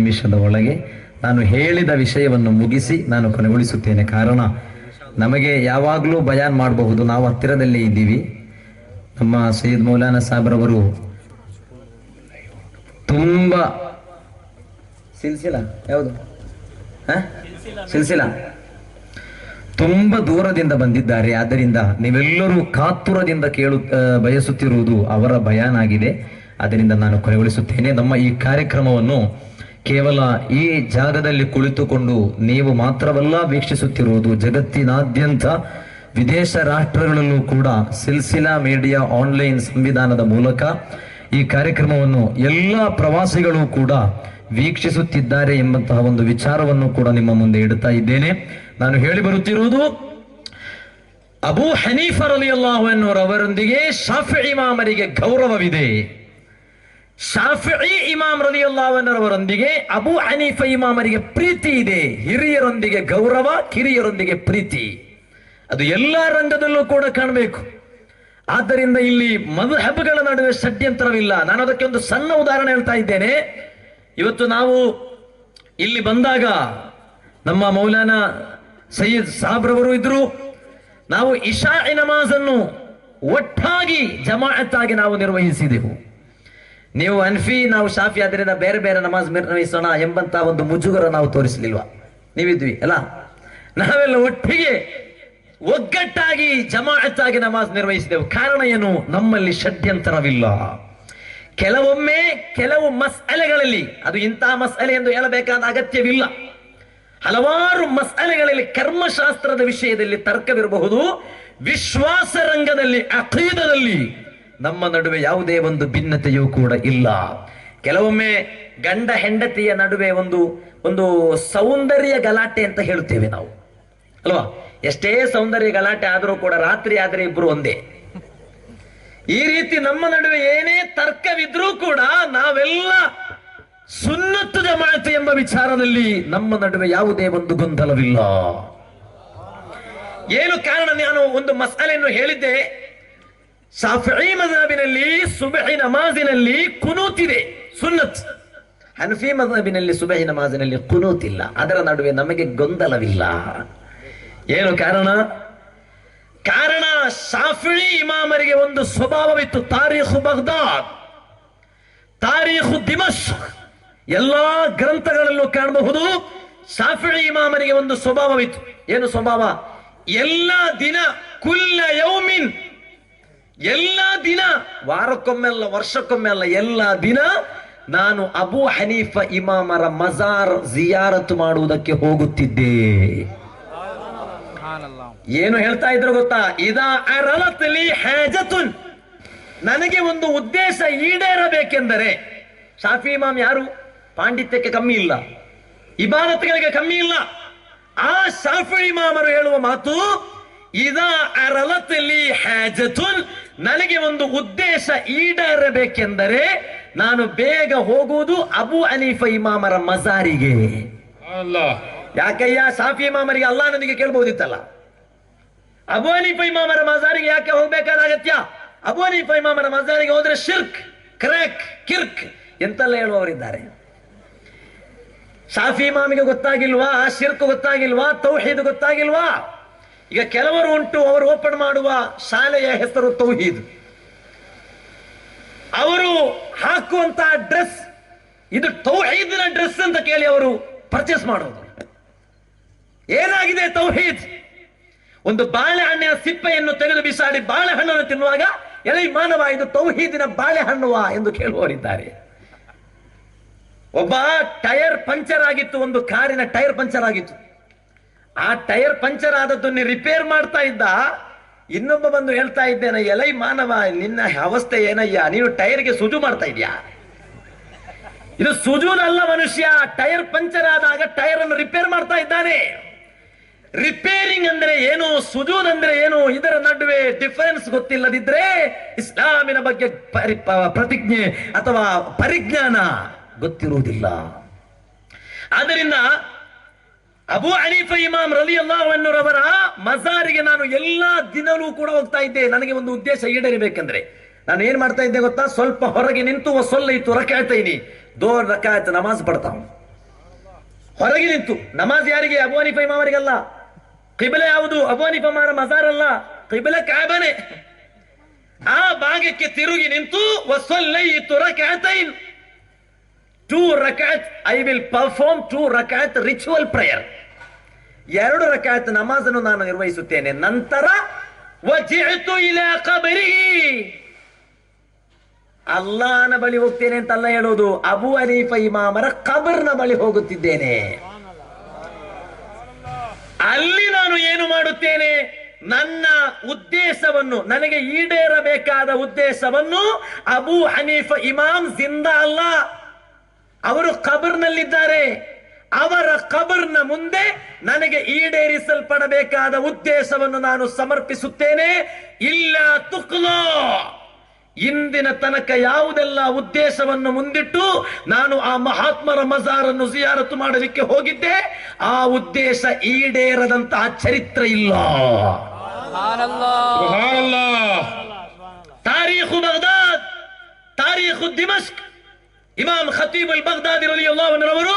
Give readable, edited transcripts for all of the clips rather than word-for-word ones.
ನಿಮಿಷದ ಒಳಗೆ ನಾನು ಹೇಳಿದ ವಿಷಯವನ್ನು ಮುಗಿಸಿ ನಾನು ಕೊನೆಗೊಳಿಸುತ್ತೇನೆ. ಕಾರಣ ನಮಗೆ ಯಾವಾಗಲೂ ಬಯಾನ್ ಮಾಡಬಹುದು, ನಾವು ಹತ್ತಿರದಲ್ಲೇ ಇದ್ದೀವಿ. ನಮ್ಮ ಸೈಯದ್ ಮೌಲಾನಾ ಸಾಬ್ರವರು ತುಂಬಾ ಸಿಲ್ಸಿಲಾ ಯಾವುದು ಸಿಲ್ಸಿಲಾ ತುಂಬಾ ದೂರದಿಂದ ಬಂದಿದ್ದಾರೆ. ಆದ್ದರಿಂದ ನೀವೆಲ್ಲರೂ ಕಾತುರದಿಂದ ಬಯಸುತ್ತಿರುವುದು ಅವರ ಬಯಾನ್ ಆಗಿದೆ. ಆದ್ದರಿಂದ ನಾನು ಕೊನೆಗೊಳಿಸುತ್ತೇನೆ. ನಮ್ಮ ಈ ಕಾರ್ಯಕ್ರಮವನ್ನು ಕೇವಲ ಈ ಜಾಗದಲ್ಲಿ ಕುಳಿತುಕೊಂಡು ನೀವು ಮಾತ್ರವಲ್ಲ ವೀಕ್ಷಿಸುತ್ತಿರುವುದು, ಜಗತ್ತಿನಾದ್ಯಂತ ವಿದೇಶ ರಾಷ್ಟ್ರಗಳಲ್ಲೂ ಕೂಡ ಸಿಲ್ಸಿಲಾ ಮೀಡಿಯಾ ಆನ್ಲೈನ್ ಸಂವಿಧಾನದ ಮೂಲಕ ಈ ಕಾರ್ಯಕ್ರಮವನ್ನು ಎಲ್ಲ ಪ್ರವಾಸಿಗಳು ಕೂಡ ವೀಕ್ಷಿಸುತ್ತಿದ್ದಾರೆ ಎಂಬಂತಹ ಒಂದು ವಿಚಾರವನ್ನು ಕೂಡ ನಿಮ್ಮ ಮುಂದೆ ಇಡುತ್ತಾ ಇದ್ದೇನೆ. ನಾನು ಹೇಳಿ ಬರುತ್ತಿರುವುದು, ಅಬೂ ಹನೀಫ ರಲಿಯಲ್ಲಾಹು ಅನ್ಹು ಅವರೊಂದಿಗೆ ಶಾಫಿഈ ಇಮಾಮರಿಗೆ ಗೌರವವಿದೆ. ಶಾಫಿഈ ಇಮಾಮ್ ರಲಿಯಲ್ಲಾಹು ಅನ್ಹು ಅವರೊಂದಿಗೆ ಅಬೂ ಹನೀಫ ಇಮಾಮರಿಗೆ ಪ್ರೀತಿ ಇದೆ. ಹಿರಿಯರೊಂದಿಗೆ ಗೌರವ, ಕಿರಿಯರೊಂದಿಗೆ ಪ್ರೀತಿ, ಅದು ಎಲ್ಲಾ ರಂಗದಲ್ಲೂ ಕೂಡ ಕಾಣಬೇಕು. ಆದ್ದರಿಂದ ಇಲ್ಲಿ ಮದ್ಹಬ್ಗಳ ನಡುವೆ ಷಡ್ಯಂತ್ರವಿಲ್ಲ. ನಾನು ಅದಕ್ಕೆ ಒಂದು ಸಣ್ಣ ಉದಾಹರಣೆ ಹೇಳ್ತಾ ಇದ್ದೇನೆ. ಇವತ್ತು ನಾವು ಇಲ್ಲಿ ಬಂದಾಗ ನಮ್ಮ ಮೌಲಾನಾ ಸೈಯದ್ ಸಾಬ್ರವರು ಇದ್ರು. ನಾವು ಇಶಾ ನಮಾಜನ್ನು ಒಟ್ಟಾಗಿ ಜಮಾಅತ್ತಾಗಿ ನಾವು ನಿರ್ವಹಿಸಿದೆವು. ನೀವು ಅನ್ಫಿ, ನಾವು ಶಾಫಿ, ಆದ್ದರಿಂದ ಬೇರೆ ಬೇರೆ ನಮಾಜ್ ನಿರ್ವಹಿಸೋಣ ಎಂಬಂತ ಒಂದು ಮುಜುಗರ ನಾವು ತೋರಿಸಲಿಲ್ವಾ? ನೀವಿದ್ವಿ ಅಲ್ಲ? ನಾವೆಲ್ಲ ಒಟ್ಟಿಗೆ ಒಗ್ಗಟ್ಟಾಗಿ ಜಮಾಅತ್ತಾಗಿ ನಮಾಜ್ ನಿರ್ವಹಿಸಿದೆವು. ಕಾರಣ ಏನು? ನಮ್ಮಲ್ಲಿ ಷಡ್ಯಂತರವಿಲ್ಲ. ಕೆಲವೊಮ್ಮೆ ಕೆಲವು ಮಸಲೆಗಳಲ್ಲಿ, ಅದು ಇಂತಹ ಮಸಲೆ ಎಂದು ಹೇಳಬೇಕಾದ ಅಗತ್ಯವಿಲ್ಲ, ಹಲವಾರು ಮಸಲೆಗಳಲ್ಲಿ ಕರ್ಮಶಾಸ್ತ್ರದ ವಿಷಯದಲ್ಲಿ ತರ್ಕವಿರಬಹುದು. ವಿಶ್ವಾಸ ರಂಗದಲ್ಲಿ, ಅಖೀದದಲ್ಲಿ ನಮ್ಮ ನಡುವೆ ಯಾವುದೇ ಒಂದು ಭಿನ್ನತೆಯೂ ಕೂಡ ಇಲ್ಲ. ಕೆಲವೊಮ್ಮೆ ಗಂಡ ಹೆಂಡತಿಯ ನಡುವೆ ಒಂದು ಸೌಂದರ್ಯ ಗಲಾಟೆ ಅಂತ ಹೇಳುತ್ತೇವೆ ನಾವು, ಅಲ್ವಾ? ಎಷ್ಟೇ ಸೌಂದರ್ಯ ಗಲಾಟೆ ಆದರೂ ಕೂಡ ರಾತ್ರಿ ಆದರೆ ಇಬ್ರು ಒಂದೇ. ಈ ರೀತಿ ನಮ್ಮ ನಡುವೆ ಏನೇ ತರ್ಕವಿದ್ರೂ ಕೂಡ ನಾವೆಲ್ಲ ಸುನ್ನತ್ತು ಜಮಾಅತ್ ಎಂಬ ವಿಚಾರದಲ್ಲಿ ನಮ್ಮ ನಡುವೆ ಯಾವುದೇ ಒಂದು ಗೊಂದಲವಿಲ್ಲ. ಏನು ಕಾರಣ? ನಾನು ಒಂದು ಮಸಲೆಯನ್ನು ಹೇಳಿದ್ದೆ. ಶಾಫಿഈ ಮದ್ಹಬಿನಲ್ಲಿ ಸುಬಹಿ ನಮಾಜಿನಲ್ಲಿ ಕುನೂತ್ ಇದೆ, ಸುನ್ನತ್. ಹನಫಿ ಮದ್ಹಬಿನಲ್ಲಿ ಸುಬಹಿ ನಮಾಜಿನಲ್ಲಿ ಕುನೂತ್ ಇಲ್ಲ. ಅದರ ನಡುವೆ ನಮಗೆ ಗೊಂದಲವಿಲ್ಲ. ಏನು ಕಾರಣ? ಕಾರಣ ಶಾಫಿഈ ಇಮಾಮರಿಗೆ ಒಂದು ಸ್ವಭಾವವಿತ್ತು. ತಾರೀಖು ಬಗ್ದಾದ್, ತಾರೀಖು ದಿಮಶ್ಕ್, ಎಲ್ಲಾ ಗ್ರಂಥಗಳಲ್ಲೂ ಕಾಣಬಹುದು. ಶಾಫಿഈ ಇಮಾಮರಿಗೆ ಒಂದು ಸ್ವಭಾವವಿತ್ತು. ಏನು ಸ್ವಭಾವ? ಎಲ್ಲ ದಿನ, ಕುಲ್ಲ ಯೌಮಿನ್, ಎಲ್ಲ ದಿನ, ವಾರಕ್ಕೊಮ್ಮೆಲ್ಲ, ವರ್ಷಕ್ಕೊಮ್ಮೆಲ್ಲ, ಎಲ್ಲ ದಿನ ನಾನು ಅಬೂ ಹನೀಫ ಇಮಾಮರ ಮಜಾರ್ ಜಿಯಾರತ್ ಮಾಡುವುದಕ್ಕೆ ಹೋಗುತ್ತಿದ್ದೆ. ಏನು ಹೇಳ್ತಾ ಇದ್ರು ಗೊತ್ತಾ? ಇದಾ ಅರಲತ್ ಲೀ ಹಾಜತುನ್, ನನಗೆ ಒಂದು ಉದ್ದೇಶ ಈಡೇರಬೇಕೆಂದರೆ, ಶಾಫಿ ಇಮಾಮ್ ಯಾರು? ಪಾಂಡಿತ್ಯಕ್ಕೆ ಕಮ್ಮಿ ಇಲ್ಲ, ಇಬಾದತ್ಗಳಿಗೆ ಕಮ್ಮಿ ಇಲ್ಲ. ಆ ಶಾಫಿ ಇಮಾಮರು ಹೇಳುವ ಮಾತು, ಇದಾ ಅರಲತ್ ಲೀ ಹಾಜತುನ್, ನನಗೆ ಒಂದು ಉದ್ದೇಶ ಈಡೇರಬೇಕೆಂದರೆ ನಾನು ಬೇಗ ಹೋಗುವುದು ಅಬೂ ಹನೀಫ ಇಮಾಮರ ಮಜಾರಿಗೆ. ಯಾಕಯ್ಯ? ಶಾಫಿ ಇಮಾಮರಿಗೆ ಅಲ್ಲಾಹನೊಂದಿಗೆ ಕೇಳಬಹುದಿತ್ತಲ್ಲ. ಅಬೂ ಹನೀಫ ಇಮಾಮರ ಮಜಾರಿಗೆ ಯಾಕೆ ಹೋಗ್ಬೇಕಾದ ಅಗತ್ಯ? ಅಬೂ ಹನೀಫ ಇಮಾಮರ ಮಜಾರಿಗೆ ಹೋದ್ರೆ ಶಿರ್ಕ್, ಕ್ರ್ಯಾಕ್, ಕಿರ್ಕ್ ಎಂತೆಲ್ಲ ಹೇಳುವವರಿದ್ದಾರೆ. ಶಾಫಿ ಇಮಾಮಿಗೆ ಗೊತ್ತಾಗಿಲ್ವಾ? ಶಿರ್ಕ್ ಗೊತ್ತಾಗಿಲ್ವಾ? ತೌಹೀದ್ ಗೊತ್ತಾಗಿಲ್ವಾ? ಈಗ ಕೆಲವರು ಉಂಟು, ಅವರು ಓಪನ್ ಮಾಡುವ ಶಾಲೆಯ ಹೆಸರು ತೌಹೀದ್. ಅವರು ಹಾಕುವಂತಹ ಡ್ರೆಸ್ ಇದು ತೌಹೀದ್ನ ಡ್ರೆಸ್ ಅಂತ ಕೇಳಿ ಅವರು ಪರ್ಚೇಸ್ ಮಾಡೋದು. ಏನಾಗಿದೆ ತೌಹೀದ್? ಒಂದು ಬಾಳೆಹಣ್ಣಿನ ಸಿಪ್ಪೆಯನ್ನು ತೆಗೆದು ಬಿಸಾಡಿ ಬಾಳೆಹಣ್ಣನ್ನು ತಿನ್ನುವಾಗ, ಎಲೈ ಮಾನವ, ಇದು ತೌಹೀದಿನ ಬಾಳೆಹಣ್ಣುವಾ ಎಂದು ಕೇಳುವವರಿದ್ದಾರೆ. ಒಬ್ಬ ಟೈರ್ ಪಂಚರ್ ಆಗಿತ್ತು, ಒಂದು ಕಾರಿನ ಟೈರ್ ಪಂಚರ್ ಆಗಿತ್ತು. ಆ ಟೈರ್ ಪಂಚರ್ ಆದದ್ದನ್ನು ರಿಪೇರ್ ಮಾಡ್ತಾ ಇದ್ದ. ಇನ್ನೊಬ್ಬ ಬಂದು ಹೇಳ್ತಾ ಇದ್ದೇನೆ, ಎಲೈ ಮಾನವ, ನಿನ್ನ ಅವಸ್ಥೆ ಏನಯ್ಯ, ನೀನು ಟೈರ್ಗೆ ಸುಜು ಮಾಡ್ತಾ ಇದೀಯಾ? ಇದು ಸುಜೂನಲ್ಲ ಮನುಷ್ಯ. ಟೈರ್ ಪಂಚರ್ ಆದಾಗ ಟೈರ್ ಅನ್ನು ರಿಪೇರ್ ಮಾಡ್ತಾ ಇದ್ದಾನೆ. ರಿಪೇರಿಂಗ್ ಅಂದ್ರೆ ಏನು, ಸುಜೂದ್ ಅಂದ್ರೆ ಏನು, ಇದರ ನಡುವೆ ಡಿಫರೆನ್ಸ್ ಗೊತ್ತಿಲ್ಲದಿದ್ರೆ ಇಸ್ಲಾಮಿನ ಬಗ್ಗೆ ಪ್ರತಿಜ್ಞೆ ಅಥವಾ ಪರಿಜ್ಞಾನ ಗೊತ್ತಿರುವುದಿಲ್ಲ. ಆದ್ದರಿಂದ ಅಬೂ ಹನೀಫ ಇಮಾಮ್ ರಲಿಯಲ್ಲಾಹು ಅನ್ಹು ಅವರ ಮಜಾರಿಗೆ ನಾನು ಎಲ್ಲಾ ದಿನವೂ ಕೂಡ ಹೋಗ್ತಾ ಇದ್ದೆ. ನನಗೆ ಒಂದು ಉದ್ದೇಶ ಈಡೇರಬೇಕಂದ್ರೆ ನಾನು ಏನ್ ಮಾಡ್ತಾ ಇದ್ದೆ ಗೊತ್ತಾ? ಸ್ವಲ್ಪ ಹೊರಗೆ ನಿಂತು ಸೊಲ್ಲ ಇತ್ತು ರಕಾತೈನಿ, 2 ರಕಾತ್ ನಮಾಜ್ ಪಡ್ತಾ ಹೂं. ಹೊರಗೆ ನಿಂತು ನಮಾಜ್ ಯಾರಿಗೆ? ಅಬು ಹನೀಫಾ ಇಮಾಮರಿಗಲ್ಲ. ಕಿಬಲೆ ಯಾವುದು? ಅಬು ಹನೀಫಾ ಇಮಾಮರ ಮಜಾರ್ ಅಲ್ಲ, ಕಿಬಲೆ ಕಾಬಾನೆ. ಆ ಭಾಗಕ್ಕೆ ತಿರುಗಿ ನಿಂತು ವಸಲ್ಲೈತು ರಕಅತೈನ್, 2 ರಕಾತ್ ಐ ವಿಲ್ ಪರ್ಫಾರ್ಮ್ 2 ರಕಾತ್ ರಿಚುವಲ್ ಪ್ರೇಯರ್, 2 ರಕಾತ್ ನಮಾಜನ್ನು ನಾನು ನಿರ್ವಹಿಸುತ್ತೇನೆ. ನಂತರ ವಜಿಅತು ಇಲಾ ഖബರಿಹಿ, ಅಲ್ಲಾಹನ ಬಳಿ ಹೋಗ್ತೇನೆ ಅಂತ ಅಲ್ಲ ಹೇಳೋದು, ಅಬು ಹನೀಫಾ ಇಮಾಮರ ಖಬರ್ನ ಬಳಿ ಹೋಗುತ್ತಿದ್ದೇನೆ. ಅಲ್ಲಿ ನಾನು ಏನು ಮಾಡುತ್ತೇನೆ? ನನ್ನ ಉದ್ದೇಶವನ್ನು, ನನಗೆ ಈಡೇರಬೇಕಾದ ಉದ್ದೇಶವನ್ನು, ಅಬು ಹನೀಫಾ ಇಮಾಮ್ ಜಿಂದಾ ಅಲ್ಲ, ಅವರು ಖಬರ್ನಲ್ಲಿದ್ದಾರೆ. ಅವರ ಖಬರ್ನ ಮುಂದೆ ನನಗೆ ಈಡೇರಿಸಲ್ಪಡಬೇಕಾದ ಉದ್ದೇಶವನ್ನು ನಾನು ಸಮರ್ಪಿಸುತ್ತೇನೆ. ಇಲ್ಲ ತುಕ್ಲೋ, ಇಂದಿನ ತನಕ ಯಾವುದೆಲ್ಲ ಉದ್ದೇಶವನ್ನು ಮುಂದಿಟ್ಟು ನಾನು ಆ ಮಹಾತ್ಮರ ಮಜಾರನ್ನು ಜಿಯಾರತು ಮಾಡಲಿಕ್ಕೆ ಹೋಗಿದ್ದೆ, ಆ ಉದ್ದೇಶ ಈಡೇರದಂತಹ ಚರಿತ್ರೆ ಇಲ್ಲ. ತಾರೀಖು ಬಗ್ದಾದ್, ತಾರೀಖು ದಿಮಸ್ಕ್, ಇಮಾಮ್ ಖತೀಬ್ ಅಲ್ ಬಗ್ದಾದಿ ರಲಿಯಲ್ಲಾಹು ಅನ್ಹು ಅವರು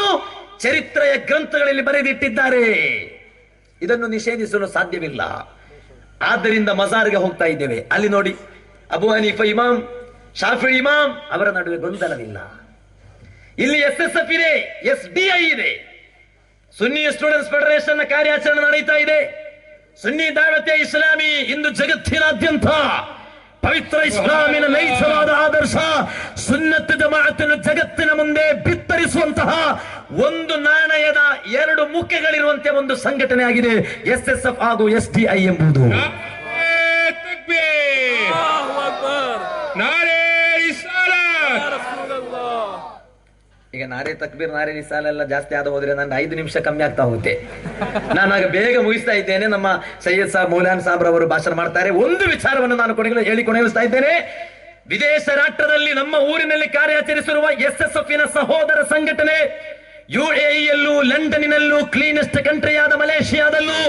ಚರಿತ್ರೆಯ ಗ್ರಂಥಗಳಲ್ಲಿ ಬರೆದಿಟ್ಟಿದ್ದಾರೆ. ಇದನ್ನು ನಿಷೇಧಿಸಲು ಸಾಧ್ಯವಿಲ್ಲ. ಆದ್ದರಿಂದ ಮಜಾರ್ಗೆ ಹೋಗ್ತಾ ಇದ್ದೇವೆ. ಅಲ್ಲಿ ನೋಡಿ, ಅಬು ಹನೀಫಾ ಇಮಾಮ್, ಶಾಫಿ ಇಮಾಮ್ ಅವರ ನಡುವೆ ಗೊಂದಲವಿಲ್ಲ. ಇಲ್ಲಿ SSF ಇದೆ, SDI ಇದೆ, ಸುನ್ನಿ ಸ್ಟೂಡೆಂಟ್ಸ್ ಫೆಡರೇಷನ್ ಕಾರ್ಯಾಚರಣೆ ನಡೀತಾ ಇದೆ. ಸುನ್ನಿ ದಾವತೆ ಇಸ್ಲಾಮಿ ಇಂದು ಜಗತ್ತಿನಾದ್ಯಂತ ಪವಿತ್ರ ಇಸ್ಲಾಮಿನ ನೈಜವಾದ ಆದರ್ಶ ಸುನ್ನತ್ ಜಮಾಅತನ್ನು ಜಗತ್ತಿನ ಮುಂದೆ ಬಿತ್ತರಿಸುವಂತಹ ಒಂದು ನಾಣಯದ 2 ಮುಖಗಳಿರುವಂತೆ ಒಂದು ಸಂಘಟನೆ ಆಗಿದೆ SSF ಹಾಗೂ SDI ಎಂಬುದು. ಈಗ ನಾರೇ ತಕ್ಬೀರ್, ನಾರೇ ರಿಸಾಲ ಎಲ್ಲ ಜಾಸ್ತಿ ಆದ ಹೋದ್ರೆ ನನ್ನ 5 ನಿಮಿಷ ಕಮ್ಮಿ ಆಗ್ತಾ ಹೋಗುತ್ತೆ. ನಾನಾಗ ಬೇಗ ಮುಗಿಸ್ತಾ ಇದ್ದೇನೆ. ನಮ್ಮ ಸೈಯದ್ ಸಾಬ್, ಮೌಲಾನ್ ಸಾಬ್ ರವರು ಭಾಷಣ ಮಾಡ್ತಾರೆ. ಒಂದು ವಿಚಾರವನ್ನು ನಾನು ಕೊನೆಗೊಳಿಸ್ತಾ ಇದ್ದೇನೆ. ವಿದೇಶ ರಾಷ್ಟ್ರದಲ್ಲಿ ನಮ್ಮ ಊರಿನಲ್ಲಿ ಕಾರ್ಯಾಚರಿಸಿರುವ SSFನ ಸಹೋದರ ಸಂಘಟನೆ UAEಯಲ್ಲೂ, ಲಂಡನ್ನಿನಲ್ಲೂ, ಕ್ಲೀನೆಸ್ಟ್ ಕಂಟ್ರಿಯಾದ ಮಲೇಷಿಯಾದಲ್ಲೂ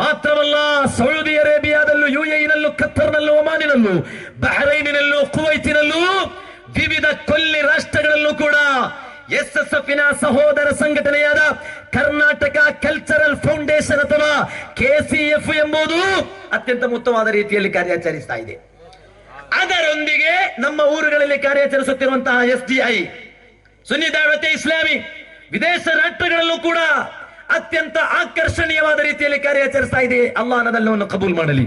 ಮಾತ್ರವಲ್ಲ, ಸೌದಿ ಅರೇಬಿಯಾದಲ್ಲೂ, UAEನಲ್ಲೂ, ಖತ್ತರ್ನಲ್ಲೂ, ಒಮಾನಿನಲ್ಲೂ, ಬಹರೈನಿನಲ್ಲೂ, ಕುವೈತಿನಲ್ಲೂ, ವಿವಿಧ ಕೊಲ್ಲಿ ರಾಷ್ಟ್ರಗಳಲ್ಲೂ ಕೂಡ SSFನ ಸಹೋದರ ಸಂಘಟನೆಯಾದ ಕರ್ನಾಟಕ ಕಲ್ಚರಲ್ ಫೌಂಡೇಶನ್ ಅಥವಾ KCF ಎಂಬುದು ಅತ್ಯಂತ ಉತ್ತಮವಾದ ರೀತಿಯಲ್ಲಿ ಕಾರ್ಯಾಚರಿಸ್ತಾ ಇದೆ. ಅದರೊಂದಿಗೆ ನಮ್ಮ ಊರುಗಳಲ್ಲಿ ಕಾರ್ಯಾಚರಿಸುತ್ತಿರುವಂತಹ SDI, ಸುನ್ನಿ ದಾವತೆ ಇಸ್ಲಾಮಿ, ವಿದೇಶ ರಾಷ್ಟ್ರಗಳಲ್ಲೂ ಕೂಡ ಅತ್ಯಂತ ಆಕರ್ಷಣೀಯವಾದ ರೀತಿಯಲ್ಲಿ ಕಾರ್ಯಾಚರಿಸ್ತಾ ಇದೆ. ಅಲ್ಲಾಹ್ ಅದೆಲ್ಲವನ್ನು ಕಬೂಲ್ ಮಾಡಲಿ.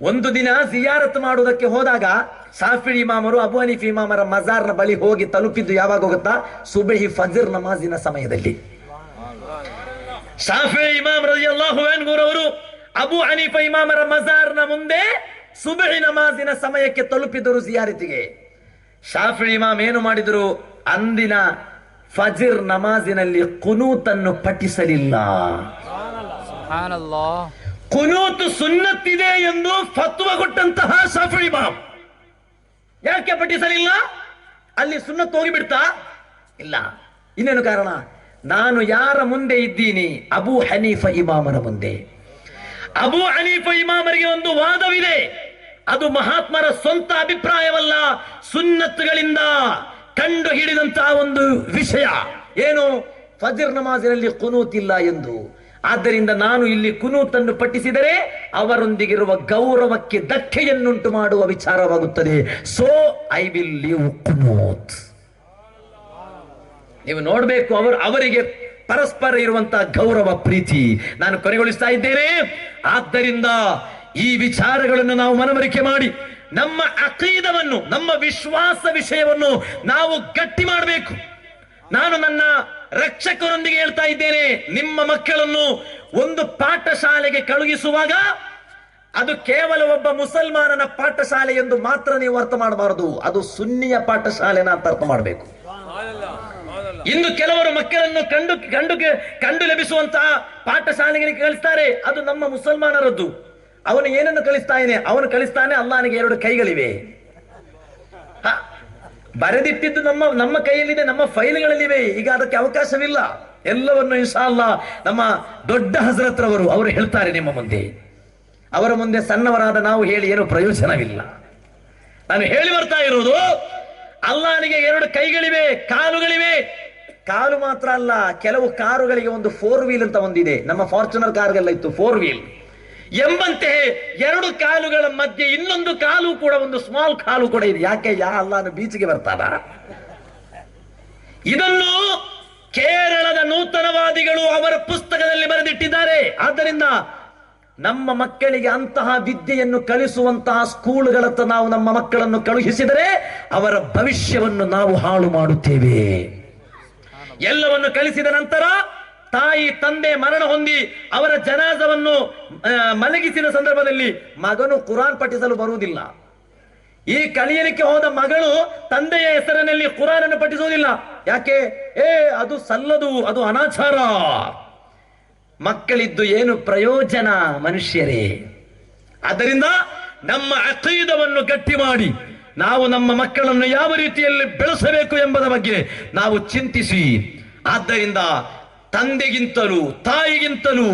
ಒಂದು ದಿನ ಜಿಯಾರತ್ ಮಾಡುವುದಕ್ಕೆ ಹೋದಾಗ ಶಾಫಿ ಇಮಾಮರು ಅಬು ಹನೀಫಾ ಇಮಾಮರ ಮಜಾರ್ನ ಬಳಿ ಹೋಗಿ ತಲುಪಿದ್ದು ಯಾವಾಗ ಹೋಗುತ್ತಾ? ಸುಬಹಿ ಫಜರ್ ನಮಾಜಿನ ಸಮಯದಲ್ಲಿ. ಶಾಫಿ ಇಮಾಮ್ ರಲಿಯಲ್ಲಾಹು ಅನ್ಹು ಅವರು ಅಬು ಹನೀಫಾ ಇಮಾಮರ ಮಜಾರ್ನ ಮುಂದೆ ಸುಬಹಿ ನಮಾಜಿನ ಸಮಯಕ್ಕೆ ತಲುಪಿದರು ಜಿಯಾರತಿಗೆ. ಶಾಫಿ ಇಮಾಮ್ ಏನು ಮಾಡಿದರು? ಅಂದಿನ ಫಜರ್ ನಮಾಜಿನಲ್ಲಿ ಕುನೂತನ್ನು ಪಠಿಸಲಿಲ್ಲ. ಕುನೂತ್ ಸುನ್ನತ್ತಿದೆ ಎಂದು ಫತ್ವಾ ಕೊಟ್ಟಂತಹ ಶಾಫಿ ಇಮಾಮ್ ಯಾಕೆ ಪಠಿಸಲಿಲ್ಲ? ಅಲ್ಲಿ ಸುನ್ನತ್ ಹೋಗಿಬಿಡ್ತಾ? ಇಲ್ಲ. ಇನ್ನೇನು ಕಾರಣ? ನಾನು ಯಾರ ಮುಂದೆ ಇದ್ದೀನಿ? ಅಬು ಹನೀಫಾ ಇಮಾಮರ ಮುಂದೆ. ಅಬು ಹನೀಫಾ ಇಮಾಮರಿಗೆ ಒಂದು ವಾದವಿದೆ, ಅದು ಮಹಾತ್ಮರ ಸ್ವಂತ ಅಭಿಪ್ರಾಯವಲ್ಲ, ಸುನ್ನತ್ಗಳಿಂದ ಕಂಡು ಹಿಡಿದಂತಹ ಒಂದು ವಿಷಯ. ಏನು? ಫಜರ್ ನಮಾಜಿನಲ್ಲಿ ಕುನೂತ್ ಇಲ್ಲ ಎಂದು. ಆದ್ದರಿಂದ ನಾನು ಇಲ್ಲಿ ಕುನೂತನ್ನು ಪಠಿಸಿದರೆ ಅವರೊಂದಿಗಿರುವ ಗೌರವಕ್ಕೆ ಧಕ್ಕೆಯನ್ನುಂಟು ಮಾಡುವ ವಿಚಾರವಾಗುತ್ತದೆ. ಸೋ ಐ ವಿಲ್ ಲೀವ್ ಕುನೂತ್. ನೀವು ನೋಡಬೇಕು, ಅವರಿಗೆ ಪರಸ್ಪರ ಇರುವಂತಹ ಗೌರವ, ಪ್ರೀತಿ. ನಾನು ಕೊನೆಗೊಳಿಸ್ತಾ ಇದ್ದೇನೆ. ಆದ್ದರಿಂದ ಈ ವಿಚಾರಗಳನ್ನು ನಾವು ಮನವರಿಕೆ ಮಾಡಿ ನಮ್ಮ ಅಕೀದವನ್ನು, ನಮ್ಮ ವಿಶ್ವಾಸ ವಿಷಯವನ್ನು ನಾವು ಗಟ್ಟಿ ಮಾಡಬೇಕು. ನಾನು ನನ್ನ ರಕ್ಷಕರೊಂದಿಗೆ ಹೇಳ್ತಾ ಇದ್ದೇನೆ, ನಿಮ್ಮ ಮಕ್ಕಳನ್ನು ಒಂದು ಪಾಠಶಾಲೆಗೆ ಕಳುಹಿಸುವಾಗ ಅದು ಕೇವಲ ಒಬ್ಬ ಮುಸಲ್ಮಾನನ ಪಾಠಶಾಲೆ ಎಂದು ಮಾತ್ರ ನೀವು ಅರ್ಥ ಮಾಡಬಾರದು, ಅದು ಸುನ್ನಿಯ ಪಾಠಶಾಲೆನ ಅಂತ ಅರ್ಥ ಮಾಡಬೇಕು. ಇಂದು ಕೆಲವರು ಮಕ್ಕಳನ್ನು ಕಂಡು ಲಭಿಸುವಂತಹ ಪಾಠಶಾಲೆಗೆ ಕಳಿಸ್ತಾರೆ, ಅದು ನಮ್ಮ ಮುಸಲ್ಮಾನರದ್ದು. ಅವನು ಏನನ್ನು ಕಳಿಸ್ತಾನೆ? ಅವನು ಕಳಿಸ್ತಾನೆ ಅಲ್ಲಾಹನಿಗೆ 2 ಕೈಗಳಿವೆ. ಬರೆದಿಟ್ಟಿದ್ದು ನಮ್ಮ ಕೈಯಲ್ಲಿದೆ, ನಮ್ಮ ಫೈಲ್ಗಳಲ್ಲಿವೆ. ಈಗ ಅದಕ್ಕೆ ಅವಕಾಶವಿಲ್ಲ. ಎಲ್ಲವನ್ನು ಇನ್ಶಾ ಅಲ್ಲಾಹ್ ನಮ್ಮ ದೊಡ್ಡ ಹಜರತ್ ರವರು ಅವರು ಹೇಳ್ತಾರೆ ನಿಮ್ಮ ಮುಂದೆ. ಅವರ ಮುಂದೆ ಸಣ್ಣವರಾದ ನಾವು ಹೇಳಿ ಏನು ಪ್ರಯೋಜನವಿಲ್ಲ. ನಾನು ಹೇಳಿ ಬರ್ತಾ ಇರುವುದು, ಅಲ್ಲಾಹನಿಗೆ 2 ಕೈಗಳಿವೆ, ಕಾಲುಗಳಿವೆ. ಕಾಲು ಮಾತ್ರ ಅಲ್ಲ, ಕೆಲವು ಕಾರುಗಳಿಗೆ ಒಂದು 4 ವೀಲ್ ಅಂತ ಒಂದಿದೆ. ನಮ್ಮ ಫಾರ್ಚುನರ್ ಕಾರ್ಗೆಲ್ಲ ಇತ್ತು 4 ವೀಲ್ ಎಂಬಂತೆ 2 ಕಾಲುಗಳ ಮಧ್ಯೆ ಇನ್ನೊಂದು ಕಾಲು ಕೂಡ, ಒಂದು ಸ್ಮಾಲ್ ಕಾಲು ಕೂಡ ಇದೆ. ಯಾಕೆ? ಅಲ್ಲಾನು ಬೀಚ್ಗೆ ಬರ್ತಾನ. ಇದನ್ನು ಕೇರಳದ ನೂತನವಾದಿಗಳು ಅವರ ಪುಸ್ತಕದಲ್ಲಿ ಬರೆದಿಟ್ಟಿದ್ದಾರೆ. ಆದ್ದರಿಂದ ನಮ್ಮ ಮಕ್ಕಳಿಗೆ ಅಂತಹ ವಿದ್ಯೆಯನ್ನು ಕಲಿಸುವಂತಹ ಸ್ಕೂಲ್ಗಳತ್ತ ನಾವು ನಮ್ಮ ಮಕ್ಕಳನ್ನು ಕಳುಹಿಸಿದರೆ ಅವರ ಭವಿಷ್ಯವನ್ನು ನಾವು ಹಾಳು ಮಾಡುತ್ತೇವೆ. ಎಲ್ಲವನ್ನು ಕಲಿಸಿದ ನಂತರ ತಾಯಿ ತಂದೆ ಮರಣ ಹೊಂದಿ ಅವರ ಜನಾಜವನ್ನು ಮಲಗಿಸಿದ ಸಂದರ್ಭದಲ್ಲಿ ಮಗನು ಕುರಾನ್ ಪಠಿಸಲು ಬರುವುದಿಲ್ಲ. ಈ ಕಲಿಯಲಿಕ್ಕೆ ಹೋದ ಮಗಳು ತಂದೆಯ ಹೆಸರಿನಲ್ಲಿ ಕುರಾನ್ ಅನ್ನು ಪಠಿಸುವುದಿಲ್ಲ. ಯಾಕೆ? ಅದು ಸಲ್ಲದು, ಅದು ಅನಾಚಾರ. ಮಕ್ಕಳಿದ್ದು ಏನು ಪ್ರಯೋಜನ ಮನುಷ್ಯರೇ? ಆದ್ದರಿಂದ ನಮ್ಮ ಅಕೀದವನ್ನು ಗಟ್ಟಿ ಮಾಡಿ ನಾವು ನಮ್ಮ ಮಕ್ಕಳನ್ನು ಯಾವ ರೀತಿಯಲ್ಲಿ ಬೆಳೆಸಬೇಕು ಎಂಬುದರ ಬಗ್ಗೆ ನಾವು ಚಿಂತಿಸಿ, ಆದ್ದರಿಂದ ತಂದೆಗಿಂತಲೂ ತಾಯಿಗಿಂತಲೂ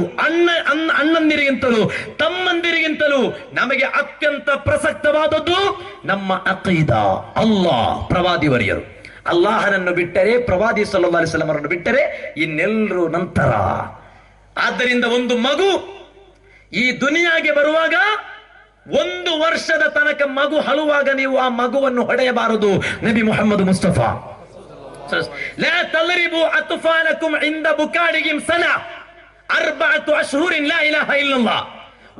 ಅಣ್ಣಂದಿರಿಗಿಂತಲೂ ತಮ್ಮಂದಿರಿಗಿಂತಲೂ ನಮಗೆ ಅತ್ಯಂತ ಪ್ರಸಕ್ತವಾದದ್ದು ನಮ್ಮ ಅಕೀದ. ಅಲ್ಲಾಹ್, ಪ್ರವಾದಿವರಿಯರು, ಅಲ್ಲಾಹನನ್ನು ಬಿಟ್ಟರೆ, ಪ್ರವಾದಿ ಸಲ್ಲಲ್ಲಾಹು ಅಲೈಹಿ ವಸಲ್ಲಂ ಅವರನ್ನು ಬಿಟ್ಟರೆ ಇನ್ನೆಲ್ಲರೂ ನಂತರ. ಆದ್ದರಿಂದ ಒಂದು ಮಗು ಈ ದುನಿಯಾಗೆ ಬರುವಾಗ 1 ವರ್ಷದ ತನಕ ಮಗು ಹಳುವಾಗ ನೀವು ಆ ಮಗುವನ್ನು ಹೊಡೆಯಬಾರದು. ನಬಿ ಮುಹಮ್ಮದ್ ಮುಸ್ತಫಾ ಲಾ ತಲ್ರಿಬು ಅತ್ಫಾಲಕುಂ ಇಂದ ಬುಕಾಡಿಹಿಂ ಸನಾ 4 ಅಶ್ಹುರಿನ್ ಲಾ ಇಲಾಹ ಇಲ್ಲಲ್ಲಾಹ್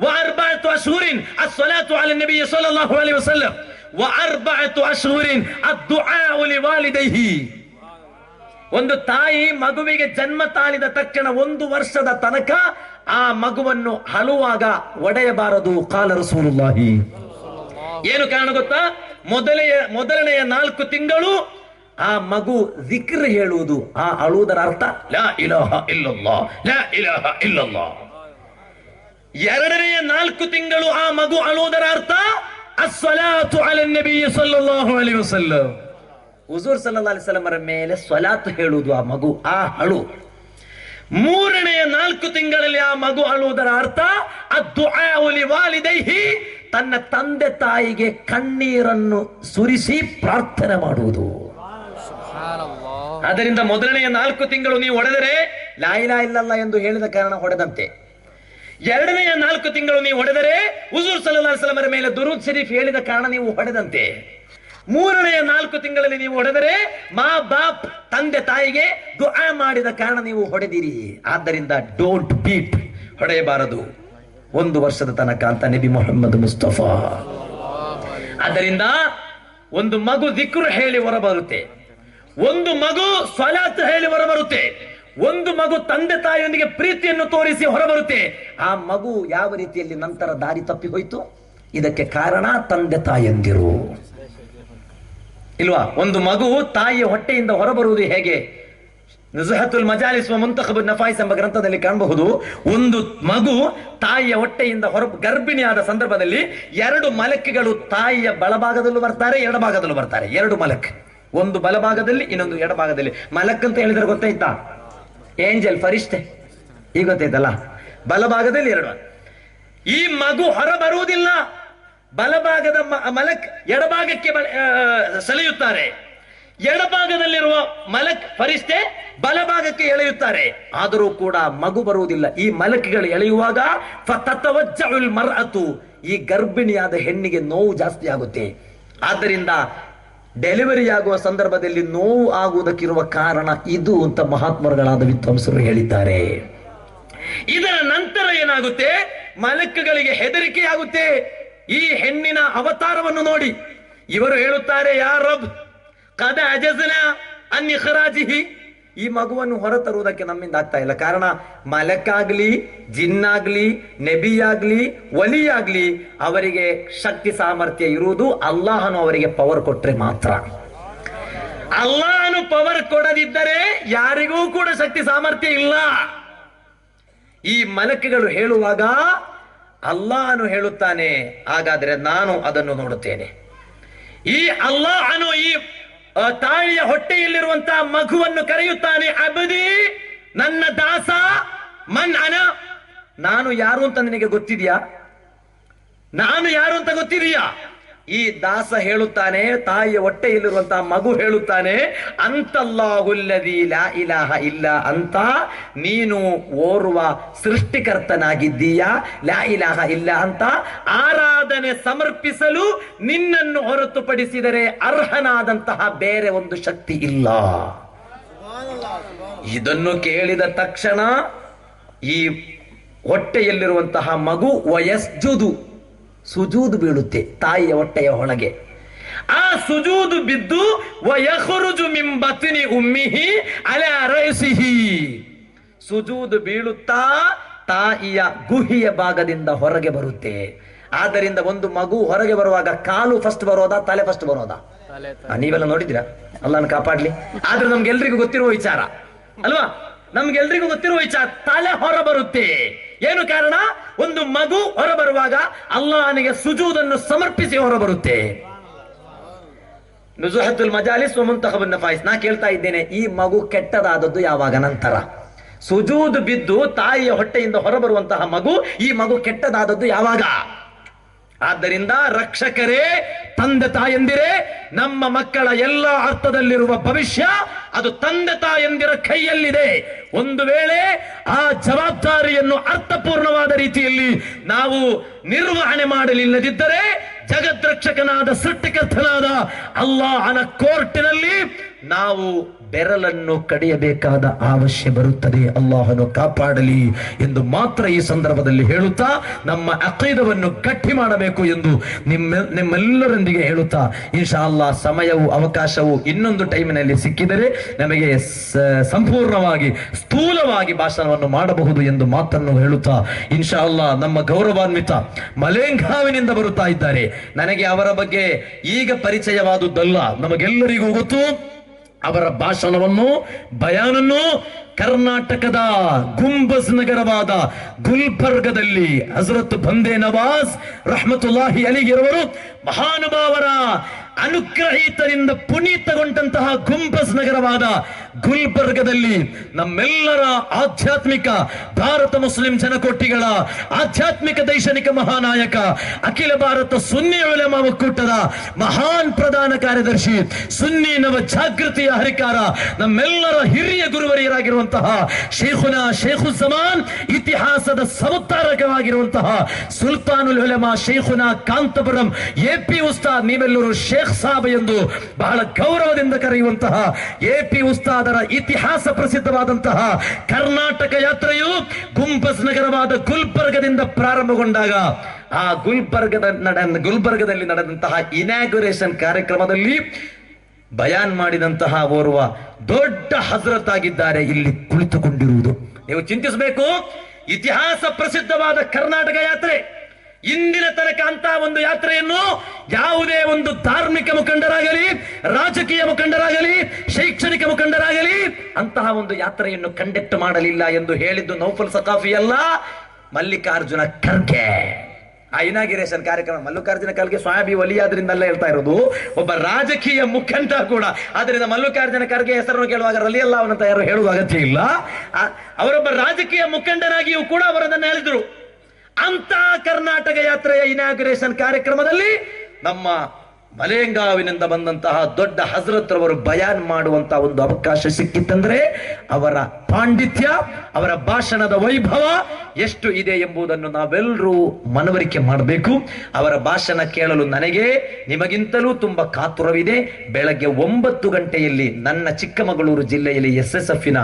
ವ 4 ಅಶ್ಹುರಿನ್ ಅಸ್ಸಲಾತು ಅಲಾ ನಬಿ ಸಲ್ಲಲ್ಲಾಹು ಅಲೈಹಿ ವಸಲ್ಲಂ ವ 4 ಅಶ್ಹುರಿನ್ ಅದ್ದುಆ ಲಿವಾಲಿದೈಹಿ. ಒಂದು ತಾಯಿ ಮಗುವಿಗೆ ಜನ್ಮ ತಾಳಿದ ತಕ್ಷಣ 1 ವರ್ಷದ ತನಕ ಆ ಮಗುವನ್ನು ಹಳುವಾಗ ಒಡೆಯಬಾರದು. ಕಾಲ ರಸೂಲುಲ್ಲಾಹಿ. ಏನು ಕಾರಣ ಗೊತ್ತಾ? ಮೊದಲನೆಯ 4 ತಿಂಗಳು ಆ ಮಗು ಜಿಕ್ರ್ ಹೇಳುವುದು. ಆ ಅಳುವುದರ ಅರ್ಥ ಲಾ ಇಲಾಹ ಇಲ್ಲಲ್ಲಾಹ್, ಲಾ ಇಲಾಹ ಇಲ್ಲಲ್ಲಾಹ್. 2ನೆಯ 4 ತಿಂಗಳು ಆ ಮಗು ಅಳುವುದರ ಅರ್ಥ ಅಸ್ಸಲಾತು ಅಲಾ ನಬಿ ಸಲ್ಲಲ್ಲಾಹು ಅಲೈಹಿ ವಸಲ್ಲಂ. ಹುಜೂರ್ ಸಲ್ಲಲ್ಲಾಹು ಅಲೈಹಿ ವಸಲ್ಲಂ ಮೇಲೆ ಸ್ವಲಾತ್ ಹೇಳುವುದು ಆ ಮಗು, ಆ ಅಳು. 3ನೆಯ 4 ತಿಂಗಳಲ್ಲಿ ಆ ಮಗು ಅಳುವುದರ ಅರ್ಥ ಅದ್ದುಆ ಲಿವಾಲಿದೈಹಿ, ತನ್ನ ತಂದೆ ತಾಯಿಗೆ ಕಣ್ಣೀರನ್ನು ಸುರಿಸಿ ಪ್ರಾರ್ಥನೆ ಮಾಡುವುದು. ಆದ್ದರಿಂದ ಮೊದಲನೆಯ 4 ತಿಂಗಳು ನೀವು ಹೊಡೆದರೆ ಲಾ ಇಲಾಹ ಇಲ್ಲಲ್ಲಾಹ್ ಎಂದು ಹೇಳಿದ ಕಾರಣ ಹೊಡೆದಂತೆ. 2ನೆಯ 4 ತಿಂಗಳು ನೀವು ಹೊಡೆದರೆ ಹುಜೂರ್ ಸಲ್ಲಲ್ಲಾಹು ಅಲೈಹಿ ವಸಲ್ಲಂ ಮೇಲೆ ದುರೂದ್ ಶರೀಫ್ ಹೇಳಿದ ಕಾರಣ ನೀವು ಹೊಡೆದಂತೆ. 3ನೆಯ 4 ತಿಂಗಳಲ್ಲಿ ನೀವು ಹೊಡೆದರೆ ಮಾ ಬಾಪ್, ತಂದೆ ತಾಯಿಗೆ ದುಆ ಮಾಡಿದ ಕಾರಣ ನೀವು ಹೊಡೆದಿರಿ. ಆದ್ದರಿಂದ ಡೋಂಟ್ ಬೀಟ್, ಹೊಡೆಯಬಾರದು 1 ವರ್ಷದ ತನಕ ಅಂತ ನಬಿ ಮುಹಮ್ಮದ್ ಮುಸ್ತಫಾ. ಆದ್ದರಿಂದ ಒಂದು ಮಗು ದಿಕ್ರು ಹೇಳಿ ಹೊರಬರುತ್ತೆ, ಒಂದು ಮಗು ಸ್ವಲಾತ್ ಹೇಳಿ ಹೊರಬರುತ್ತೆ, ಒಂದು ಮಗು ತಂದೆ ತಾಯಿಯೊಂದಿಗೆ ಪ್ರೀತಿಯನ್ನು ತೋರಿಸಿ ಹೊರಬರುತ್ತೆ. ಆ ಮಗು ಯಾವ ರೀತಿಯಲ್ಲಿ ನಂತರ ದಾರಿ ತಪ್ಪಿ ಹೋಯಿತು? ಇದಕ್ಕೆ ಕಾರಣ ತಂದೆ ತಾಯಂದಿರು ಇಲ್ವಾ? ಒಂದು ಮಗು ತಾಯಿಯ ಹೊಟ್ಟೆಯಿಂದ ಹೊರಬರುವುದು ಹೇಗೆ? ನುಜಹತುಲ್ ಮಜಾಲಿಸ್ ವ ಮುಂತಖಬ್ ನಫಾಯಿಸ್ ಎಂಬ ಗ್ರಂಥದಲ್ಲಿ ಕಾಣಬಹುದು. ಒಂದು ಮಗು ತಾಯಿಯ ಹೊಟ್ಟೆಯಿಂದ ಗರ್ಭಿಣಿಯಾದ ಸಂದರ್ಭದಲ್ಲಿ 2 ಮಲಕ್ಗಳು ತಾಯಿಯ ಬಲಭಾಗದಲ್ಲೂ ಬರ್ತಾರೆ, ಎಡಭಾಗದಲ್ಲೂ ಬರ್ತಾರೆ. 2 ಮಲಕ್, ಒಂದು ಬಲಭಾಗದಲ್ಲಿ, ಇನ್ನೊಂದು ಎಡಭಾಗದಲ್ಲಿ. ಮಲಕ್ ಅಂತ ಹೇಳಿದ್ರೆ ಗೊತ್ತಾಯ್ತಾ? ಏಂಜಲ್, ಫರಿಷ್ಠೆ, ಈಗ ಗೊತ್ತಾಯ್ತಲ್ಲ. ಬಲಭಾಗದಲ್ಲಿ 2. ಈ ಮಗು ಹೊರ ಬರುವುದಿಲ್ಲ. ಬಲಭಾಗದ ಮಲಕ್ ಎಡಭಾಗಕ್ಕೆ ಸೆಳೆಯುತ್ತಾರೆ, ಎಡಭಾಗದಲ್ಲಿರುವ ಮಲಕ್ ಫರಿಷ್ಠೆ ಬಲಭಾಗಕ್ಕೆ ಎಳೆಯುತ್ತಾರೆ. ಆದರೂ ಕೂಡ ಮಗು ಬರುವುದಿಲ್ಲ. ಈ ಮಲಕ್ಗಳು ಎಳೆಯುವಾಗ ಫತತವಜ್ಜಉಲ್ ಮರ್ಅತು, ಈ ಗರ್ಭಿಣಿಯಾದ ಹೆಣ್ಣಿಗೆ ನೋವು ಜಾಸ್ತಿ ಆಗುತ್ತೆ. ಆದ್ದರಿಂದ ಡೆಲಿವರಿ ಆಗುವ ಸಂದರ್ಭದಲ್ಲಿ ನೋವು ಆಗುವುದಕ್ಕಿರುವ ಕಾರಣ ಇದು ಅಂತ ಮಹಾತ್ಮರುಗಳಾದ ವಿದ್ವಾಂಸರು ಹೇಳಿದ್ದಾರೆ. ಇದರ ನಂತರ ಏನಾಗುತ್ತೆ? ಮಲಕ್ಗಳಿಗೆ ಹೆದರಿಕೆ ಆಗುತ್ತೆ. ಈ ಹೆಣ್ಣಿನ ಅವತಾರವನ್ನು ನೋಡಿ ಇವರು ಹೇಳುತ್ತಾರೆ, ಯಾ ರಬ್ ಕದ ಅಜಜ್ನಾ ಅನ್ ಇಖ್ರಾಜಿಹಿ, ಈ ಮಗುವನ್ನು ಹೊರತರುವುದಕ್ಕೆ ನಮ್ಮಿಂದ ಆಗ್ತಾ ಇಲ್ಲ. ಕಾರಣ ಮಲಕ್ಕಾಗ್ಲಿ, ಜಿನ್ನಾಗ್ಲಿ, ನಬಿಯಾಗ್ಲಿ, ವಲಿಯಾಗ್ಲಿ ಅವರಿಗೆ ಶಕ್ತಿ ಸಾಮರ್ಥ್ಯ ಇರುವುದು ಅಲ್ಲಾಹನು ಅವರಿಗೆ ಪವರ್ ಕೊಟ್ರೆ ಮಾತ್ರ. ಅಲ್ಲಾಹನು ಪವರ್ ಕೊಡದಿದ್ದರೆ ಯಾರಿಗೂ ಕೂಡ ಶಕ್ತಿ ಸಾಮರ್ಥ್ಯ ಇಲ್ಲ. ಈ ಮಲಕ್ಗಳು ಹೇಳುವಾಗ ಅಲ್ಲಾಹನು ಹೇಳುತ್ತಾನೆ, ಹಾಗಾದ್ರೆ ನಾನು ಅದನ್ನು ನೋಡುತ್ತೇನೆ. ಈ ಅಲ್ಲಾಹನು ಈ ತಾಯಿಯ ಹೊಟ್ಟೆಯಲ್ಲಿರುವಂತಹ ಮಗುವನ್ನು ಕರೆಯುತ್ತಾನೆ, ಅಬದಿ, ನನ್ನ ದಾಸ, ಮನ್ ಅನ, ನಾನು ಯಾರು ಅಂತ ನಿನಗೆ ಗೊತ್ತಿದೆಯಾ? ನಾನು ಯಾರು ಅಂತ ಗೊತ್ತಿದೆಯಾ? ಈ ದಾಸ ಹೇಳುತ್ತಾನೆ, ತಾಯಿಯ ಹೊಟ್ಟೆಯಲ್ಲಿರುವಂತಹ ಮಗು ಹೇಳುತ್ತಾನೆ, ಅಂತಲ್ಲಾಹುಲ್ಲದಿ ಲಾ ಇಲಾಹ ಇಲ್ಲ ಅಂತ ನೀನು ಓರ್ವ ಸೃಷ್ಟಿಕರ್ತನಾಗಿದ್ದೀಯಾ, ಲಾ ಇಲಾಹ ಇಲ್ಲ ಅಂತ ಆರಾಧನೆ ಸಮರ್ಪಿಸಲು ನಿನ್ನನ್ನು ಹೊರತುಪಡಿಸಿದರೆ ಅರ್ಹನಾದಂತಹ ಬೇರೆ ಒಂದು ಶಕ್ತಿ ಇಲ್ಲ. ಇದನ್ನು ಕೇಳಿದ ತಕ್ಷಣ ಈ ಹೊಟ್ಟೆಯಲ್ಲಿರುವಂತಹ ಮಗು ವಯಸ್ಜುದು ಸುಜೂದು ಬೀಳುತ್ತೆ ತಾಯಿಯ ಹೊಟ್ಟೆಯ ಒಳಗೆ. ಆ ಸುಜೂದು ಬಿದ್ದು ವಯಖರುಜು ಮಿನ್ ಬತ್ನಿ ಉಮ್ಮಿಹಿ ಅಲಾ ರೈಸಿಹಿ, ಸುಜೂದು ಬೀಳುತ್ತಾ ತಾಯಿಯ ಗುಹಿಯ ಭಾಗದಿಂದ ಹೊರಗೆ ಬರುತ್ತೆ. ಆದ್ದರಿಂದ ಒಂದು ಮಗು ಹೊರಗೆ ಬರುವಾಗ ಕಾಲು ಫಸ್ಟ್ ಬರೋದಾ, ತಲೆ ಫಸ್ಟ್ ಬರೋದಾ? ನೀವೆಲ್ಲ ನೋಡಿದ್ದೀರಾ? ಅಲ್ಲನ್ನು ಕಾಪಾಡ್ಲಿ. ಆದ್ರೆ ನಮ್ಗೆಲ್ರಿಗೂ ಗೊತ್ತಿರುವ ವಿಚಾರ ಅಲ್ವಾ, ನಮ್ಗೆಲ್ರಿಗೂ ಗೊತ್ತಿರುವ ವಿಚಾರ, ತಲೆ ಹೊರ ಬರುತ್ತೆ. ಏನು ಕಾರಣ? ಒಂದು ಮಗು ಹೊರ ಬರುವಾಗ ಅಲ್ಲಾಹನಿಗೆ ಸುಜೂದನ್ನು ಸಮರ್ಪಿಸಿ ಹೊರ ಬರುತ್ತೆ. ನುಜುಹತುಲ್ ಮಜಾಲಿಸ್ ವ ಮುಂತಖಬುನ್ ನಫಾಯಿಸ್. ನಾ ಕೇಳ್ತಾ ಇದ್ದೇನೆ, ಈ ಮಗು ಕೆಟ್ಟದಾದದ್ದು ಯಾವಾಗ? ನಂತರ ಸುಜೂದ್ ಬಿದ್ದು ತಾಯಿಯ ಹೊಟ್ಟೆಯಿಂದ ಹೊರಬರುವಂತಹ ಮಗು, ಈ ಮಗು ಕೆಟ್ಟದಾದದ್ದು ಯಾವಾಗ? ಆದ್ದರಿಂದ ರಕ್ಷಕರೇ, ತಂದೆ ತಾಯಂದಿರೇ, ನಮ್ಮ ಮಕ್ಕಳ ಎಲ್ಲ ಅರ್ಥದಲ್ಲಿರುವ ಭವಿಷ್ಯ ಅದು ತಂದೆ ತಾಯಂದಿರ ಕೈಯಲ್ಲಿದೆ. ಒಂದು ವೇಳೆ ಆ ಜವಾಬ್ದಾರಿಯನ್ನು ಅರ್ಥಪೂರ್ಣವಾದ ರೀತಿಯಲ್ಲಿ ನಾವು ನಿರ್ವಹಣೆ ಮಾಡಲಿಲ್ಲದಿದ್ದರೆ ಜಗದ್ರಕ್ಷಕನಾದ ಸೃಷ್ಟಿಕರ್ತನಾದ ಅಲ್ಲಾಹನ ಕೋರ್ಟಿನಲ್ಲಿ ನಾವು ಬೆರಳನ್ನು ಕಡಿಯಬೇಕಾದ ಅವಶ್ಯ ಬರುತ್ತದೆ. ಅಲ್ಲಾಹನು ಕಾಪಾಡಲಿ ಎಂದು ಮಾತ್ರ ಈ ಸಂದರ್ಭದಲ್ಲಿ ಹೇಳುತ್ತಾ ನಮ್ಮ ಅಕೀದವನ್ನು ಗಟ್ಟಿ ಮಾಡಬೇಕು ಎಂದು ನಿಮ್ಮೆಲ್ಲರೊಂದಿಗೆ ಹೇಳುತ್ತಾ, ಇನ್ಶಾ ಅಲ್ಲಾ ಸಮಯವು ಅವಕಾಶವು ಇನ್ನೊಂದು ಟೈಮಿನಲ್ಲಿ ಸಿಕ್ಕಿದರೆ ನಮಗೆ ಸಂಪೂರ್ಣವಾಗಿ ಸ್ಥೂಲವಾಗಿ ಭಾಷಣವನ್ನು ಮಾಡಬಹುದು ಎಂದು ಮಾತನ್ನು ಹೇಳುತ್ತಾ, ಇನ್ಶಾ ಅಲ್ಲಾ ನಮ್ಮ ಗೌರವಾನ್ವಿತ ಮಲೇಂಗಾವಿನಿಂದ ಬರುತ್ತಾ ಇದ್ದಾರೆ. ನನಗೆ ಅವರ ಬಗ್ಗೆ ಈಗ ಪರಿಚಯವಾದುದಲ್ಲ, ನಮಗೆಲ್ಲರಿಗೂ ಗೊತ್ತು. ಅವರ ಭಾಷಣವನ್ನು, ಬಯಾನನ್ನು ಕರ್ನಾಟಕದ ಗುಂಬಜ್ ನಗರವಾದ ಗುಲ್ಬರ್ಗದಲ್ಲಿ ಹಜರತ್ ಬಂದೇ ನವಾಜ್ ರಹಮತುಲ್ಲಾಹಿ ಅಲಿಗಿರವರು ಮಹಾನುಭಾವರ ಅನುಗ್ರಹೀತರಿಂದ ಪುನೀತಗೊಂಡಂತಹ ಗುಂಬಜ್ ನಗರವಾದ ಗುಲ್ಬರ್ಗದಲ್ಲಿ ನಮ್ಮೆಲ್ಲರ ಆಧ್ಯಾತ್ಮಿಕ ಭಾರತ ಮುಸ್ಲಿಂ ಜನಕೋಟಿಗಳ ಆಧ್ಯಾತ್ಮಿಕ ದೈಶನಿಕ ಮಹಾನಾಯಕ, ಅಖಿಲ ಭಾರತ ಸುನ್ನಿ ಉಲಮಾ ಒಕ್ಕೂಟದ ಮಹಾನ್ ಪ್ರಧಾನ ಕಾರ್ಯದರ್ಶಿ, ಸುನ್ನಿ ನವ ಜಾಗೃತಿಯ ಹರಿಕಾರ, ನಮ್ಮೆಲ್ಲರ ಹಿರಿಯ ಗುರುವರಿಯರಾಗಿರುವಂತಹ ಶೇಖುನಾ ಶೇಖುಜ್ಜಮಾನ್, ಇತಿಹಾಸದ ಸಮುತ್ತಾರಕವಾಗಿರುವಂತಹ ಸುಲ್ತಾನುಲ್ ಉಲಮಾ ಶೇಖುನಾ ಕಾಂತಪುರಂ ಎಪಿ ಉಸ್ತಾದ್, ನೀವೆಲ್ಲರೂ ಶೇಖ್ ಸಾಬ್ ಎಂದು ಬಹಳ ಗೌರವದಿಂದ ಕರೆಯುವಂತಹ ಎಪಿ ಉಸ್ತಾದರ ಇತಿಹಾಸ ಪ್ರಸಿದ್ಧವಾದಂತಹ ಕರ್ನಾಟಕ ಯಾತ್ರೆಯು ಗುಂಬಜ್ ನಗರವಾದ ಗುಲ್ಬರ್ಗದಿಂದ ಪ್ರಾರಂಭಗೊಂಡಾಗ ಆ ಗುಲ್ಬರ್ಗದಲ್ಲಿ ನಡೆದಂತಹ ಇನಾಗ್ಯುರೇಷನ್ ಕಾರ್ಯಕ್ರಮದಲ್ಲಿ ಬಯಾನ್ ಮಾಡಿದಂತಹ ಓರ್ವ ದೊಡ್ಡ ಹಜರತ್ ಆಗಿದ್ದಾರೆ ಇಲ್ಲಿ ಕುಳಿತುಕೊಂಡಿರುವುದು. ನೀವು ಚಿಂತಿಸಬೇಕು, ಇತಿಹಾಸ ಪ್ರಸಿದ್ಧವಾದ ಕರ್ನಾಟಕ ಯಾತ್ರೆ, ಇಂದಿನ ತನಕ ಅಂತ ಒಂದು ಯಾತ್ರೆಯನ್ನು ಯಾವುದೇ ಒಂದು ಧಾರ್ಮಿಕ ಮುಖಂಡರಾಗಲಿ, ರಾಜಕೀಯ ಮುಖಂಡರಾಗಲಿ, ಶೈಕ್ಷಣಿಕ ಮುಖಂಡರಾಗಲಿ ಅಂತಹ ಒಂದು ಯಾತ್ರೆಯನ್ನು ಕಂಡಕ್ಟ್ ಮಾಡಲಿಲ್ಲ ಎಂದು ಹೇಳಿದ್ದು ನೌಫಲ್ ಸಕಾಫಿ ಅಲ್ಲ, ಮಲ್ಲಿಕಾರ್ಜುನ ಖರ್ಗೆ. ಆ ಇನಾಗ್ಯುರೇಷನ್ ಕಾರ್ಯಕ್ರಮ ಮಲ್ಲಿಕಾರ್ಜುನ ಖರ್ಗೆ ಸ್ವಾಮಿ ವಲಿಯಾದ್ರಿಂದಲ್ಲ ಹೇಳ್ತಾ ಇರೋದು, ಒಬ್ಬ ರಾಜಕೀಯ ಮುಖಂಡ ಕೂಡ. ಆದ್ರಿಂದ ಮಲ್ಲಿಕಾರ್ಜುನ ಖರ್ಗೆ ಹೆಸರನ್ನು ಕೇಳುವಾಗ ರಲಿಯಲ್ಲ ಅವನಂತ ಯಾರು ಹೇಳುವ ಅಗತ್ಯ ಇಲ್ಲ. ಅವರೊಬ್ಬ ರಾಜಕೀಯ ಮುಖಂಡನಾಗಿಯೂ ಕೂಡ ಅವರದನ್ನು ಹೇಳಿದ್ರು. ಅಂತ ಕರ್ನಾಟಕ ಯಾತ್ರೆಯ ಇನಾಗ್ಯುರೇಷನ್ ಕಾರ್ಯಕ್ರಮದಲ್ಲಿ ನಮ್ಮ ಮಲೇಂಗಾವಿನಿಂದ ಬಂದಂತಹ ದೊಡ್ಡ ಹಜರತ್ ರವರು ಬಯಾನ್ ಮಾಡುವಂತಹ ಒಂದು ಅವಕಾಶ ಸಿಕ್ಕಿತ್ತಂದ್ರೆ ಅವರ ಪಾಂಡಿತ್ಯ, ಅವರ ಭಾಷಣದ ವೈಭವ ಎಷ್ಟು ಇದೆ ಎಂಬುದನ್ನು ನಾವೆಲ್ಲರೂ ಮನವರಿಕೆ ಮಾಡಬೇಕು. ಅವರ ಭಾಷಣ ಕೇಳಲು ನನಗೆ ನಿಮಗಿಂತಲೂ ತುಂಬಾ ಕಾತುರವಿದೆ. ಬೆಳಗ್ಗೆ 9 ಗಂಟೆಯಲ್ಲಿ ನನ್ನ ಚಿಕ್ಕಮಗಳೂರು ಜಿಲ್ಲೆಯಲ್ಲಿ SSF ನ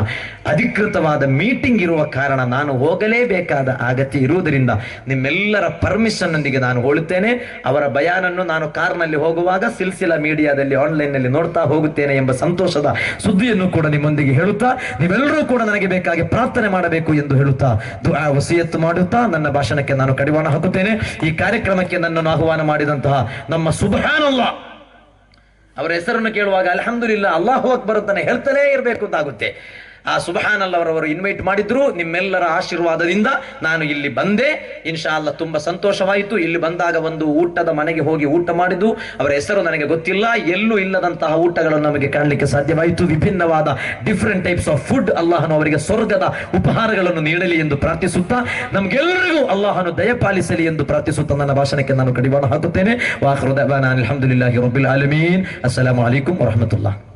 ಅಧಿಕೃತವಾದ ಮೀಟಿಂಗ್ ಇರುವ ಕಾರಣ ನಾನು ಹೋಗಲೇಬೇಕಾದ ಅಗತ್ಯ ಇರುವುದರಿಂದ ನಿಮ್ಮೆಲ್ಲರ ಪರ್ಮಿಷನ್ ನೊಂದಿಗೆ ನಾನು ಹೋಳುತ್ತೇನೆ. ಅವರ ಬಯಾನನ್ನು ನಾನು ಕಾರ್ನಲ್ಲಿ ಹೋಗುವಾಗ ಸಿಲ್ಸಿಲಾ ಮೀಡಿಯಾದಲ್ಲಿ ಆನ್ಲೈನ್ ನಲ್ಲಿ ನೋಡ್ತಾ ಹೋಗುತ್ತೇನೆ ಎಂಬ ಸಂತೋಷದ ಸುದ್ದಿಯನ್ನು ಕೂಡ ನಿಮ್ಮೊಂದಿಗೆ ಹೇಳುತ್ತಾ, ನೀವೆಲ್ಲರೂ ಕೂಡ ನನಗೆ ಬೇಕಾಗಿ ಪ್ರಾರ್ಥನೆ ಮಾಡಬೇಕು ಎಂದು ಹೇಳುತ್ತಾ, ದುಆ ವಸಿಯತ್ತು ಮಾಡುತ್ತಾ ನನ್ನ ಭಾಷಣಕ್ಕೆ ನಾನು ಕಡಿವಾಣ ಹಾಕುತ್ತೇನೆ. ಈ ಕಾರ್ಯಕ್ರಮಕ್ಕೆ ನನ್ನನ್ನು ಆಹ್ವಾನ ಮಾಡಿದಂತಹ ನಮ್ಮ ಸುಬ್ಹಾನಲ್ಲಾಹ್ ಅವರ ಹೆಸರನ್ನು ಕೇಳುವಾಗ ಅಲ್ಹಮ್ದುಲಿಲ್ಲಾ, ಅಲ್ಲಾಹು ಅಕ್ಬರ್ ಅಂತಾನೆ ಹೇಳ್ತಾನೆ ಇರಬೇಕು ಅಂತಾಗುತ್ತೆ. ಆ ಸುಬ್ಹಾನಲ್ಲವರವರು ಇನ್ವೈಟ್ ಮಾಡಿದ್ರು. ನಿಮ್ಮೆಲ್ಲರ ಆಶೀರ್ವಾದದಿಂದ ನಾನು ಇಲ್ಲಿ ಬಂದೆ. ಇನ್ಶಾ ಅಲ್ಲಾ ತುಂಬಾ ಸಂತೋಷವಾಯಿತು. ಇಲ್ಲಿ ಬಂದಾಗ ಒಂದು ಊಟದ ಮನೆಗೆ ಹೋಗಿ ಊಟ ಮಾಡಿದ್ದು, ಅವರ ಹೆಸರು ನನಗೆ ಗೊತ್ತಿಲ್ಲ, ಎಲ್ಲೂ ಇಲ್ಲದಂತಹ ಊಟಗಳನ್ನು ನಮಗೆ ಕಾಣಲಿಕ್ಕೆ ಸಾಧ್ಯವಾಯಿತು. ವಿಭಿನ್ನವಾದ ಡಿಫರೆಂಟ್ ಟೈಪ್ಸ್ ಆಫ್ ಫುಡ್. ಅಲ್ಲಾಹನು ಅವರಿಗೆ ಸ್ವರ್ಗದ ಉಪಹಾರಗಳನ್ನು ನೀಡಲಿ ಎಂದು ಪ್ರಾರ್ಥಿಸುತ್ತಾ, ನಮ್ಗೆಲ್ಲರಿಗೂ ಅಲ್ಲಾಹನು ದಯಪಾಲಿಸಲಿ ಎಂದು ಪ್ರಾರ್ಥಿಸುತ್ತಾ ನನ್ನ ಭಾಷಣಕ್ಕೆ ನಾನು ಕಡಿವಾಣ ಹಾಕುತ್ತೇನೆ. ವಾಖಿರು ದಅವಾನಾ ಅಲ್ಹಮ್ದುಲಿಲ್ಲಾಹಿ ರಬ್ಬಿಲ್ ಆಲಮೀನ್. ಅಸ್ಸಲಾಮು ಅಲೈಕುಂ ವರಹಮತುಲ್ಲಾಹ್.